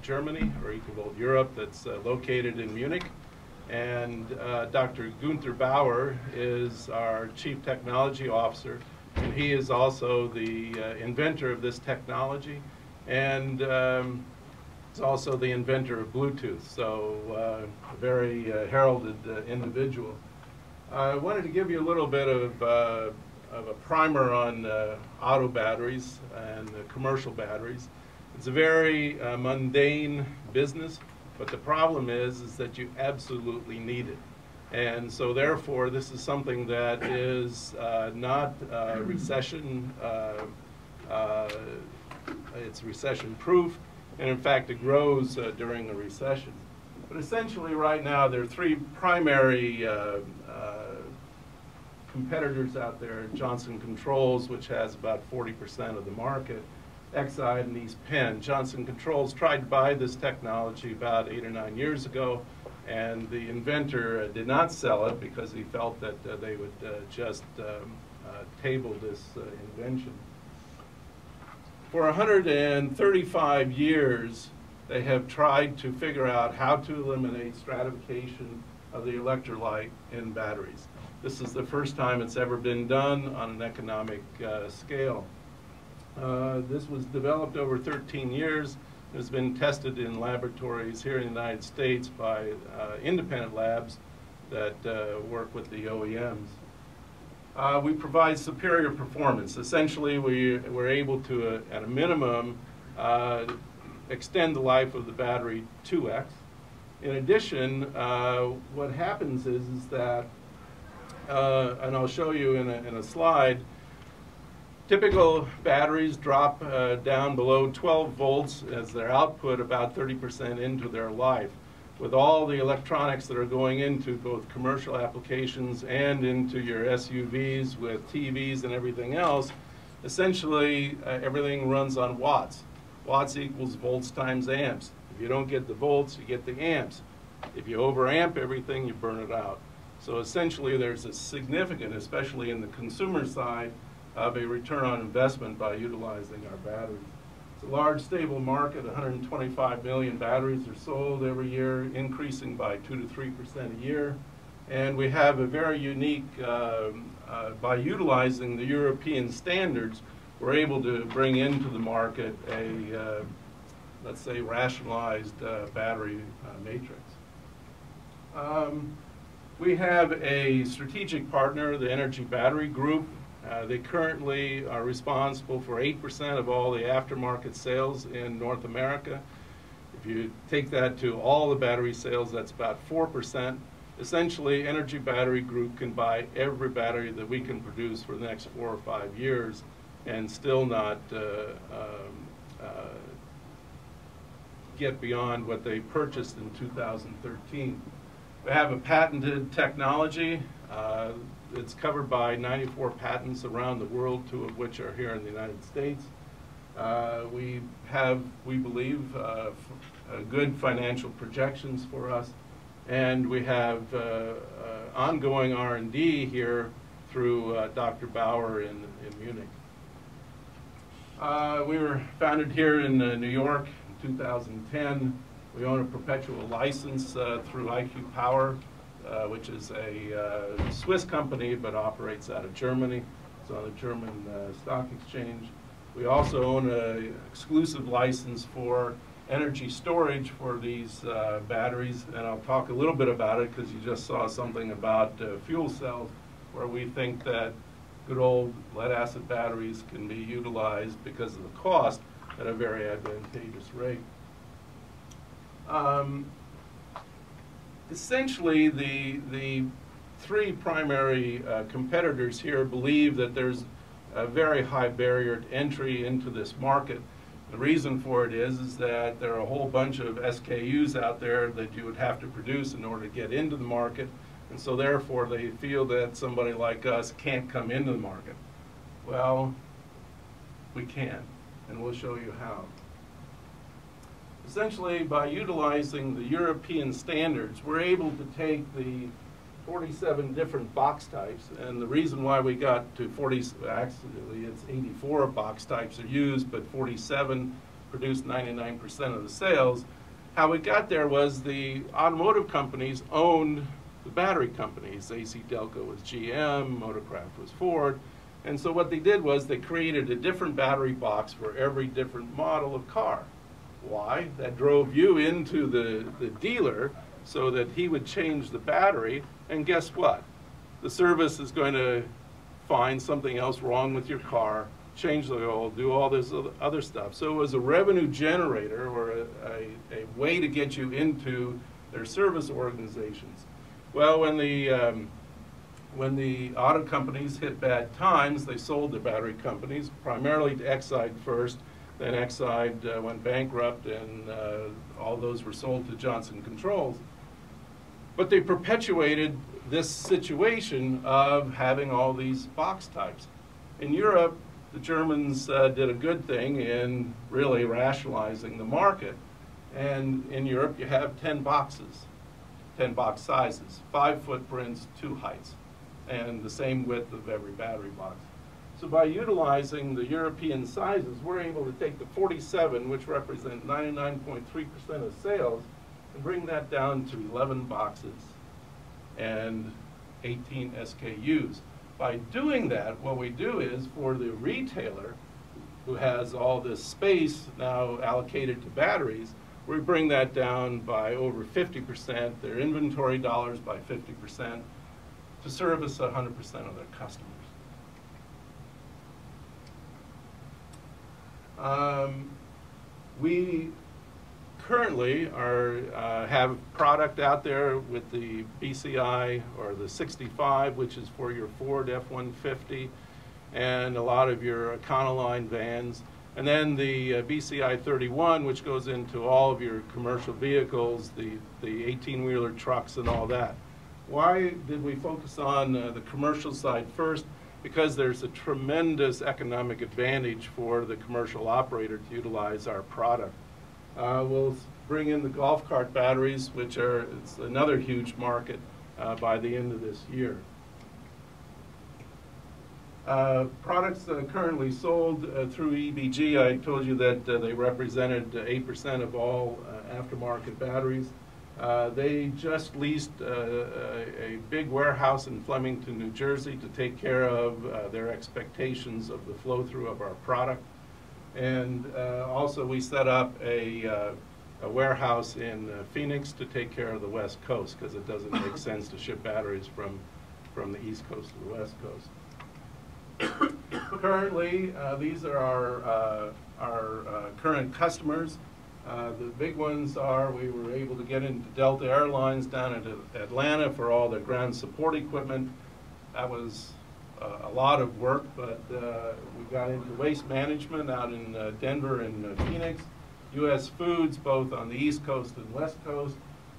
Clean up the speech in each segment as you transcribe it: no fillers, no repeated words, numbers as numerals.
Germany, or Ecovolt Europe, that's located in Munich. And Dr. Gunther Bauer is our Chief Technology Officer, and he is also the inventor of this technology, and is also the inventor of Bluetooth, so a very heralded individual. I wanted to give you a little bit of a primer on auto batteries and commercial batteries. It's a very mundane business, but the problem is that you absolutely need it. And so therefore, this is something that is not recession, it's recession-proof, and in fact, it grows during a recession. But essentially, right now, there are three primary competitors out there: Johnson Controls, which has about 40% of the market, Exide, and East Penn. Johnson Controls tried to buy this technology about 8 or 9 years ago, and the inventor did not sell it because he felt that they would just table this invention. For 135 years, they have tried to figure out how to eliminate stratification of the electrolyte in batteries. This is the first time it's ever been done on an economic scale. This was developed over 13 years. It has been tested in laboratories here in the United States by independent labs that work with the OEMs. We provide superior performance. Essentially, we're able to, at a minimum, extend the life of the battery 2x. In addition, what happens is that, and I'll show you in a slide, typical batteries drop down below 12 volts as their output about 30% into their life. With all the electronics that are going into both commercial applications and into your SUVs with TVs and everything else, essentially everything runs on watts. Watts equals volts times amps. If you don't get the volts, you get the amps. If you overamp everything, you burn it out. So essentially there's a significant, especially in the consumer side, of a return on investment by utilizing our batteries. It's a large, stable market. 125 million batteries are sold every year, increasing by 2 to 3% a year. And we have a very unique, by utilizing the European standards, we're able to bring into the market a, let's say, rationalized battery matrix. We have a strategic partner, the Energy Battery Group. They currently are responsible for 8% of all the aftermarket sales in North America. If you take that to all the battery sales, that's about 4%. Essentially, Energy Battery Group can buy every battery that we can produce for the next 4 or 5 years and still not get beyond what they purchased in 2013. We have a patented technology. It's covered by 94 patents around the world, 2 of which are here in the United States. We have, we believe, good financial projections for us, and we have ongoing R&D here through Dr. Bauer in Munich. We were founded here in New York in 2010. We own a perpetual license through IQ Power, which is a Swiss company but operates out of Germany. It's on the German stock exchange. We also own an exclusive license for energy storage for these batteries, and I'll talk a little bit about it because you just saw something about fuel cells, where we think that good old lead-acid batteries can be utilized because of the cost at a very advantageous rate. Essentially, the 3 primary competitors here believe that there's a very high barrier to entry into this market. The reason for it is that there are a whole bunch of SKUs out there that you would have to produce in order to get into the market, and so therefore they feel that somebody like us can't come into the market. Well, we can, and we'll show you how. Essentially, by utilizing the European standards, we're able to take the 47 different box types, and the reason why we got to 40, actually it's 84 box types are used, but 47 produced 99% of the sales. How we got there was the automotive companies owned the battery companies. AC Delco was GM, Motorcraft was Ford. And so what they did was they created a different battery box for every different model of car. Why? That drove you into the dealer so that he would change the battery, and guess what? The service is going to find something else wrong with your car, change the oil, do all this other stuff. So it was a revenue generator, or a way to get you into their service organizations. Well, when the auto companies hit bad times, they sold their battery companies, primarily to Exide first. Then Exide went bankrupt, and all those were sold to Johnson Controls. But they perpetuated this situation of having all these box types. In Europe, the Germans did a good thing in really rationalizing the market. And in Europe, you have 10 boxes, 10 box sizes, 5 footprints, 2 heights, and the same width of every battery box. So by utilizing the European sizes, we're able to take the 47, which represent 99.3% of sales, and bring that down to 11 boxes and 18 SKUs. By doing that, what we do is, for the retailer who has all this space now allocated to batteries, we bring that down by over 50%, their inventory dollars by 50%, to service 100% of their customers. We currently have product out there with the BCI, or the 65, which is for your Ford F-150 and a lot of your Econoline vans, and then the BCI 31, which goes into all of your commercial vehicles, the 18-wheeler trucks and all that. Why did we focus on the commercial side first? Because there's a tremendous economic advantage for the commercial operator to utilize our product. We'll bring in the golf cart batteries, which it's another huge market by the end of this year. Products that are currently sold through EBG, I told you that they represented 8% of all aftermarket batteries. They just leased a big warehouse in Flemington, New Jersey, to take care of their expectations of the flow-through of our product. And also we set up a warehouse in Phoenix to take care of the West Coast, because it doesn't make sense to ship batteries from the East Coast to the West Coast. Currently, these are our current customers. The big ones are, we were able to get into Delta Airlines down in Atlanta for all their ground support equipment. That was a lot of work, but we got into Waste Management out in Denver and Phoenix. U.S. Foods, both on the East Coast and West Coast.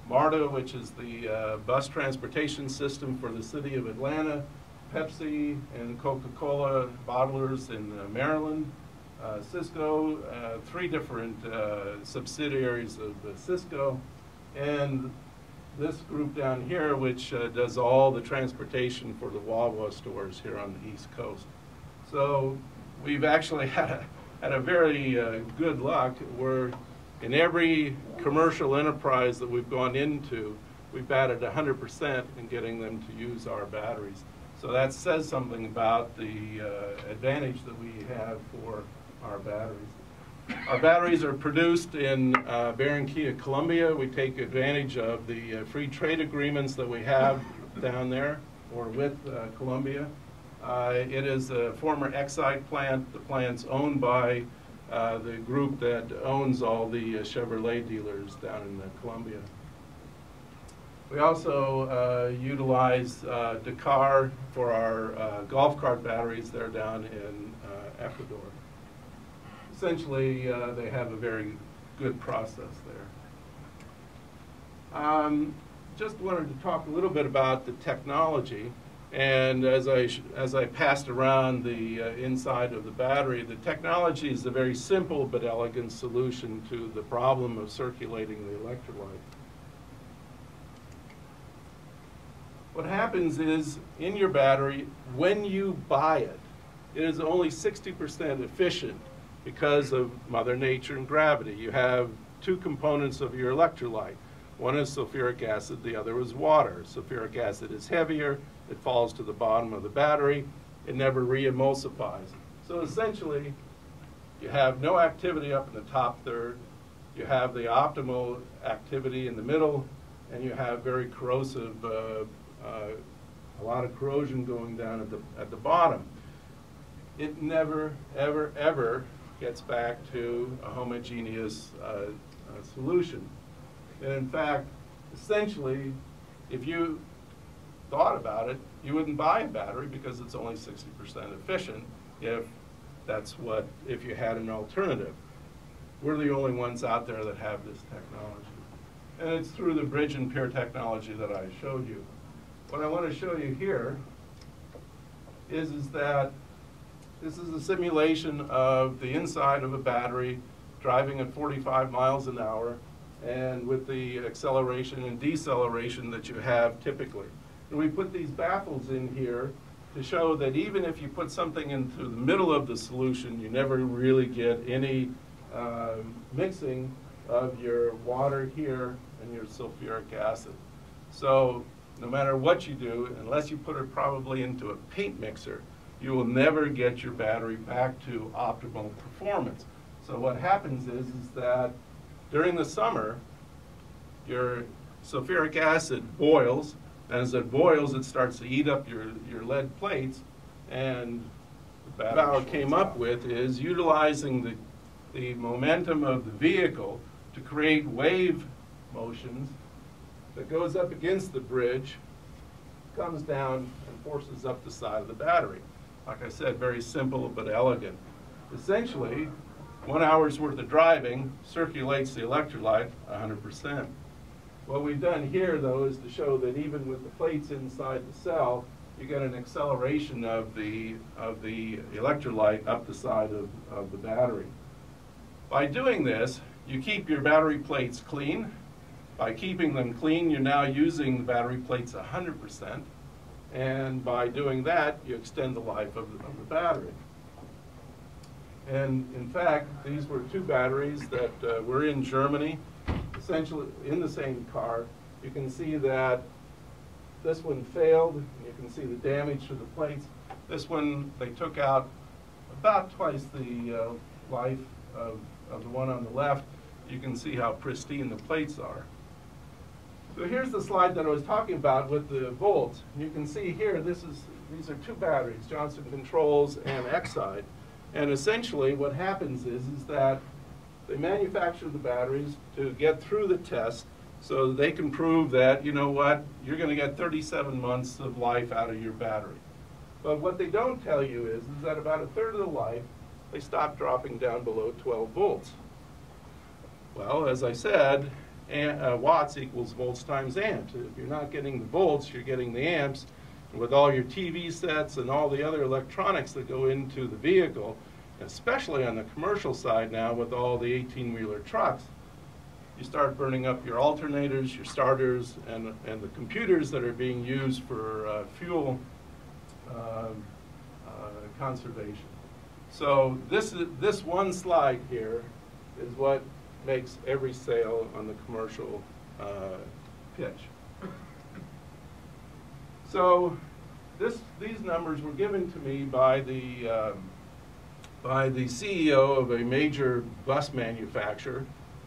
MARTA, which is the bus transportation system for the city of Atlanta. Pepsi and Coca-Cola bottlers in Maryland. Cisco, 3 different subsidiaries of Cisco, and this group down here, which does all the transportation for the Wawa stores here on the East Coast. So we've actually had a very good luck. We're in every commercial enterprise that we've gone into, we've batted 100% in getting them to use our batteries. So that says something about the advantage that we have for our batteries. Our batteries are produced in Barranquilla, Colombia. We take advantage of the free trade agreements that we have down there, or with Colombia. It is a former Exide plant. The plant's owned by the group that owns all the Chevrolet dealers down in Colombia. We also utilize Dakar for our golf cart batteries. They're down in Ecuador. Essentially, they have a very good process there. Just wanted to talk a little bit about the technology. And as I passed around the inside of the battery, the technology is a very simple but elegant solution to the problem of circulating the electrolyte. What happens is, in your battery, when you buy it, it is only 60% efficient because of Mother Nature and gravity. You have two components of your electrolyte. One is sulfuric acid, the other is water. Sulfuric acid is heavier, it falls to the bottom of the battery, it never re-emulsifies. So essentially, you have no activity up in the top third, you have the optimal activity in the middle, and you have very corrosive, a lot of corrosion going down at the bottom. It never, ever, ever gets back to a homogeneous solution. And in fact, essentially, if you thought about it, you wouldn't buy a battery because it's only 60% efficient if you had an alternative. We're the only ones out there that have this technology. And it's through the bridge and pier technology that I showed you. What I want to show you here is that this is a simulation of the inside of a battery driving at 45 miles an hour and with the acceleration and deceleration that you have typically. And we put these baffles in here to show that even if you put something into the middle of the solution, you never really get any mixing of your water here and your sulfuric acid. So no matter what you do, unless you put it probably into a paint mixer, you will never get your battery back to optimal performance. So what happens is that during the summer, your sulfuric acid boils, and as it boils, it starts to eat up your lead plates, and what Bauer came up with is utilizing the momentum of the vehicle to create wave motions that goes up against the bridge, comes down, and forces up the side of the battery. Like I said, very simple but elegant. Essentially, 1 hour's worth of driving circulates the electrolyte 100%. What we've done here, though, is to show that even with the plates inside the cell, you get an acceleration of the electrolyte up the side of the battery. By doing this, you keep your battery plates clean. By keeping them clean, you're now using the battery plates 100%. And by doing that, you extend the life of the battery. And in fact, these were two batteries that were in Germany, essentially in the same car. You can see that this one failed, and you can see the damage to the plates. This one, they took out about twice the life of the one on the left. You can see how pristine the plates are. So here's the slide that I was talking about with the volts. You can see here, these are two batteries, Johnson Controls and Exide. And essentially what happens is that they manufacture the batteries to get through the test so they can prove that, you know what, you're going to get 37 months of life out of your battery. But what they don't tell you is that about a third of the life, they stop dropping down below 12 volts. Well, as I said, watts equals volts times amps. If you're not getting the volts, you're getting the amps. And with all your TV sets and all the other electronics that go into the vehicle, especially on the commercial side now with all the 18-wheeler trucks, you start burning up your alternators, your starters, and the computers that are being used for fuel conservation. So this one slide here is what makes every sale on the commercial pitch. So these numbers were given to me by the CEO of a major bus manufacturer,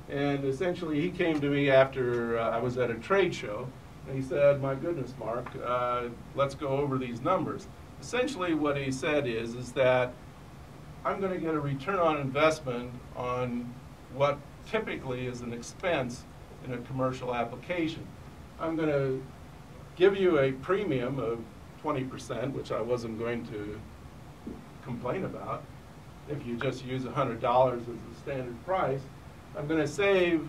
and essentially he came to me after I was at a trade show, and he said, "My goodness, Mark, let's go over these numbers." Essentially what he said is that I'm going to get a return on investment on what typically is an expense in a commercial application. I'm going to give you a premium of 20%, which I wasn't going to complain about. If you just use $100 as the standard price, I'm going to save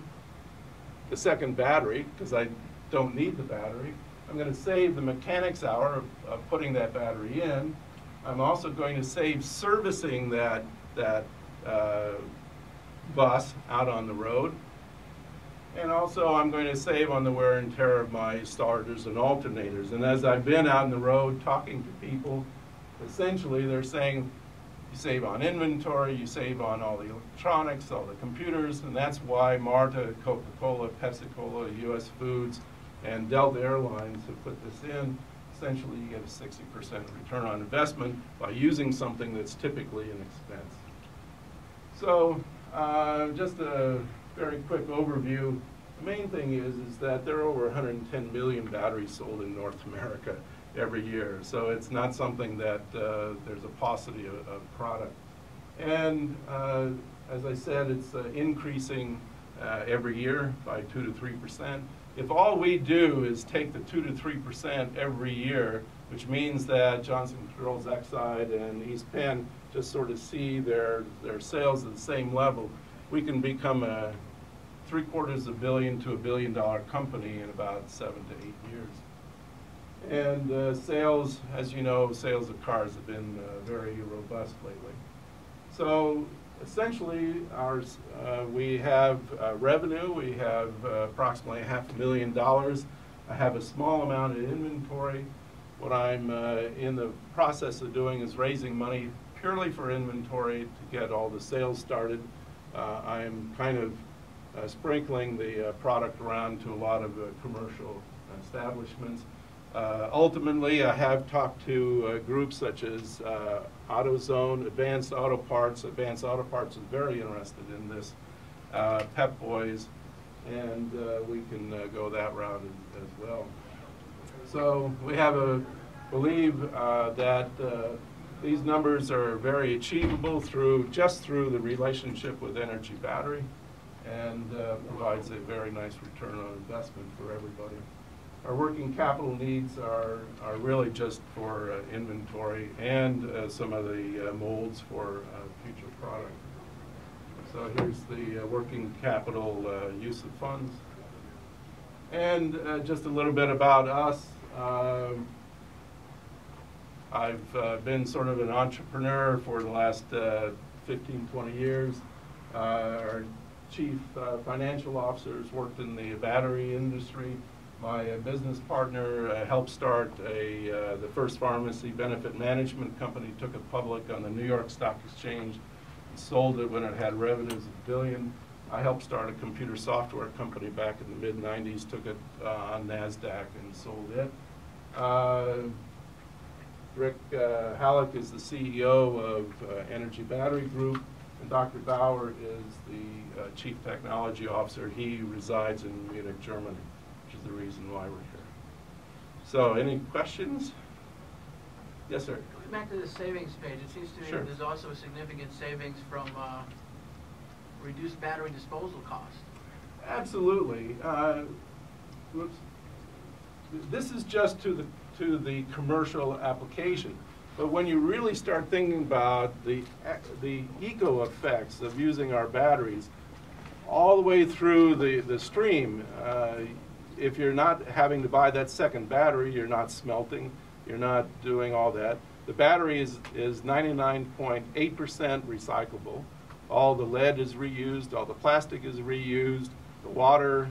the second battery because I don't need the battery. I'm going to save the mechanics hour of putting that battery in. I'm also going to save servicing that bus out on the road. And also I'm going to save on the wear and tear of my starters and alternators. And as I've been out on the road talking to people, essentially they're saying, You save on inventory, you save on all the electronics, all the computers, and that's why Marta, Coca-Cola, Pepsi-Cola, US Foods, and Delta Airlines have put this in. Essentially, you get a 60% return on investment by using something that's typically an expense. So, just a very quick overview. The main thing is that there are over 110 million batteries sold in North America every year. So it's not something that there's a paucity of product. And as I said, it's increasing every year by 2 to 3%. If all we do is take the 2 to 3% every year, which means that Johnson Controls Exide and East Penn just sort of see their sales at the same level, we can become a $750 million to $1 billion company in about 7 to 8 years. And sales, as you know, sales of cars have been very robust lately. So essentially, we have revenue. We have approximately $500,000. I have a small amount of inventory. What I'm in the process of doing is raising money purely for inventory to get all the sales started. I'm kind of sprinkling the product around to a lot of establishments. establishments. Ultimately, I have talked to groups such as AutoZone, Advanced Auto Parts. Advanced Auto Parts is very interested in this, Pep Boys, and we can go that route as well. So we have believe that these numbers are very achievable just through the relationship with Energy Battery, and provides a very nice return on investment for everybody. Our working capital needs are really just for inventory and some of the molds for future product. So here's the working capital use of funds. And just a little bit about us. I've been sort of an entrepreneur for the last 15, 20 years. Our chief financial officer has worked in the battery industry. My business partner helped start the first pharmacy benefit management company, took it public on the New York Stock Exchange, and sold it when it had revenues of $1 billion. I helped start a computer software company back in the mid-90s, took it on NASDAQ and sold it. Rick Halleck is the CEO of Energy Battery Group, and Dr. Bauer is the Chief Technology Officer. He resides in Munich, Germany, which is the reason why we're here. So, any questions? Yes, sir. Back to the savings page, it seems to me that there's also a significant savings from reduced battery disposal cost. Absolutely. This is just to the commercial application. But when you really start thinking about the eco effects of using our batteries, all the way through the stream, if you're not having to buy that second battery, you're not smelting, you're not doing all that. The battery is 99.8% recyclable. All the lead is reused, all the plastic is reused, the water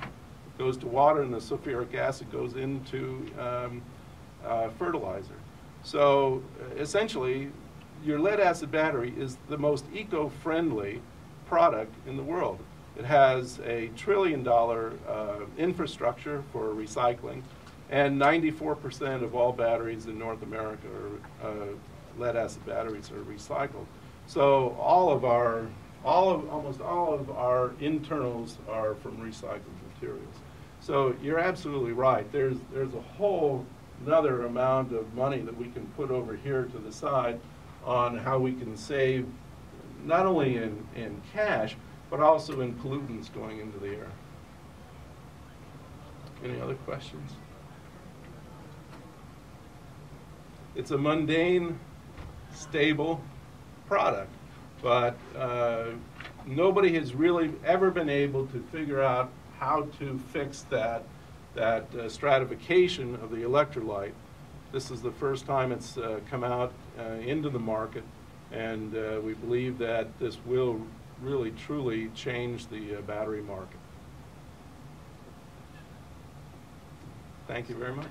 goes to water, and the sulfuric acid goes into fertilizer. So essentially, your lead-acid battery is the most eco-friendly product in the world. It has a $1 trillion infrastructure for recycling, and 94% of all batteries in North America are lead-acid batteries are recycled. So almost all of our internals are from recycled materials. So you're absolutely right. There's a whole another amount of money that we can put over here to the side on how we can save not only in cash, but also in pollutants going into the air. Any other questions? It's a mundane, stable product, but nobody has really ever been able to figure out how to fix that stratification of the electrolyte. This is the first time it's come out into the market, and we believe that this will really truly change the battery market. Thank you very much.